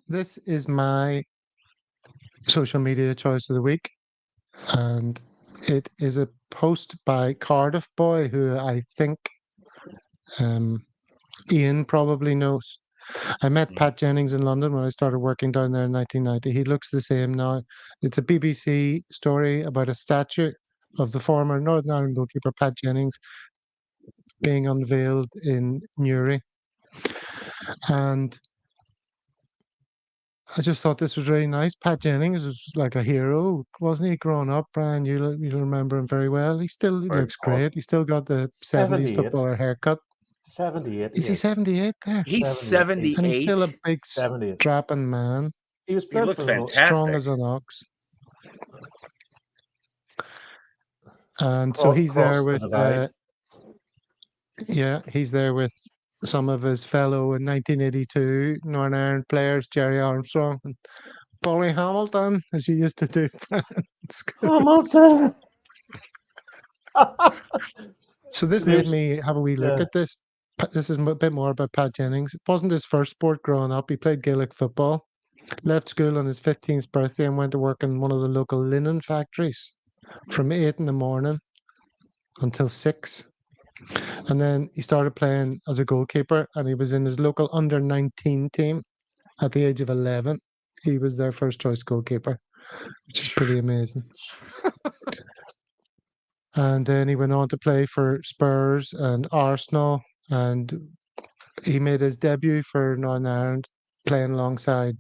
This is my social media choice of the week, and it is a post by Cardiff Boy, who I think um, Ian probably knows. I met Pat Jennings in London when I started working down there in 1990. He looks the same now. It's a BBC story about a statue of the former Northern Ireland goalkeeper Pat Jennings being unveiled in Newry. And I just thought this was really nice. Pat Jennings was like a hero, wasn't he? Growing up, Brian, you'll remember him very well. He Very looks tall. great. He still got the 70s 78. footballer haircut. 78. Is he 78 there? He's 78. And he's still a big 78. strapping man, He was He looks for the fantastic. strong as an ox. And so he's there with he's there with some of his fellow in 1982 Northern Ireland players, Jerry Armstrong and Polly Hamilton, as you used to do. Hamilton. So this made me have a wee look at this. This is a bit more about Pat Jennings. It wasn't his first sport growing up. He played Gaelic football, left school on his 15th birthday and went to work in one of the local linen factories from 8 in the morning until 6. And then he started playing as a goalkeeper, and he was in his local under-19 team at the age of 11. He was their first choice goalkeeper, which is pretty amazing. And then he went on to play for Spurs and Arsenal, and he made his debut for Northern Ireland playing alongside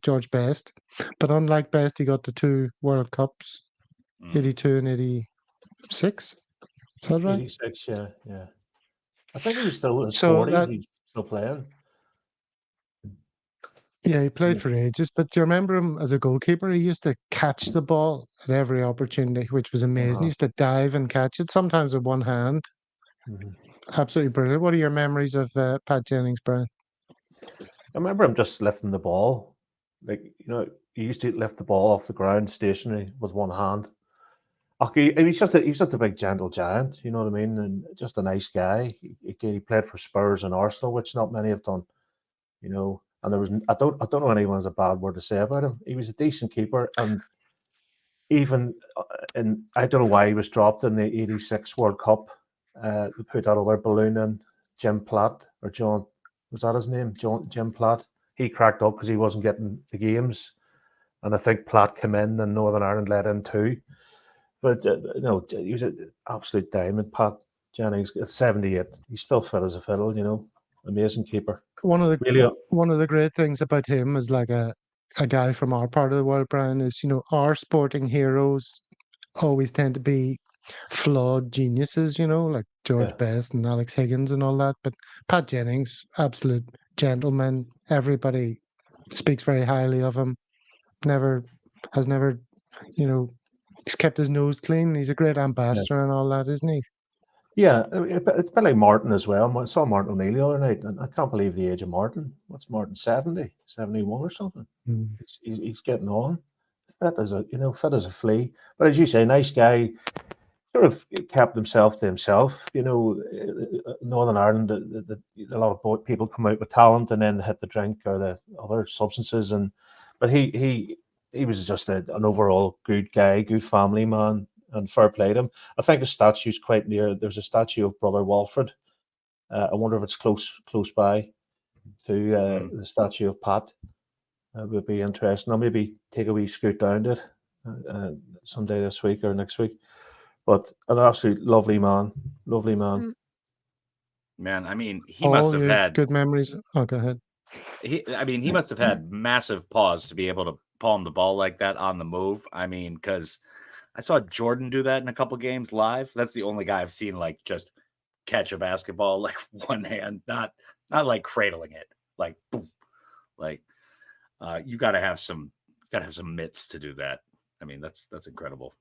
George Best. But unlike Best, he got the 2 World Cups, 82 and 86. Is that right? 86, yeah. I think he was still in his 40s. He was still playing. Yeah, he played for ages. But do you remember him as a goalkeeper? He used to catch the ball at every opportunity, which was amazing. He used to dive and catch it, sometimes with one hand. Absolutely brilliant. What are your memories of Pat Jennings, Brian? I remember him just lifting the ball. He used to lift the ball off the ground stationary with one hand. He's just a big gentle giant, you know what I mean, and just a nice guy. He played for Spurs and Arsenal, which not many have done, you know. And there was I don't know anyone has a bad word to say about him. He was a decent keeper, and even I don't know why he was dropped in the '86 World Cup. They put that other balloon in, Jim Platt or John. Was that his name? Jim Platt. He cracked up because he wasn't getting the games, and I think Platt came in and Northern Ireland let in too. But he was an absolute diamond, Pat Jennings. At 78, he's still fit as a fiddle. You know, amazing keeper. One of the great things about him is like a guy from our part of the world, Brian, is our sporting heroes always tend to be flawed geniuses, like George Best and Alex Higgins and all that. But Pat Jennings, absolute gentleman. Everybody speaks very highly of him. Has never, he's kept his nose clean. He's a great ambassador and all that, isn't he? Yeah, it's been like Martin as well. I saw Martin O'Neill the other night, and I can't believe the age of Martin. What's Martin, 70, 71 or something? He's getting on. Fit as a flea. But as you say, nice guy. Sort of kept himself to himself. Northern Ireland, a lot of people come out with talent and then hit the drink or the other substances. But he was just an overall good guy, good family man, and fair play to him. I think a statue's quite near. There's a statue of Brother Walford. I wonder if it's close by to the statue of Pat. It would be interesting. I'll maybe take a wee scoot down to it someday this week or next week. But an absolute lovely man. Man, I mean, he must have had good memories. Oh, go ahead. He must have had massive paws to be able to palm the ball like that on the move. I mean, because I saw Jordan do that in a couple games live. That's the only guy I've seen like just catch a basketball like one hand, not like cradling it, like boom, like you got to have some mitts to do that. I mean, that's incredible.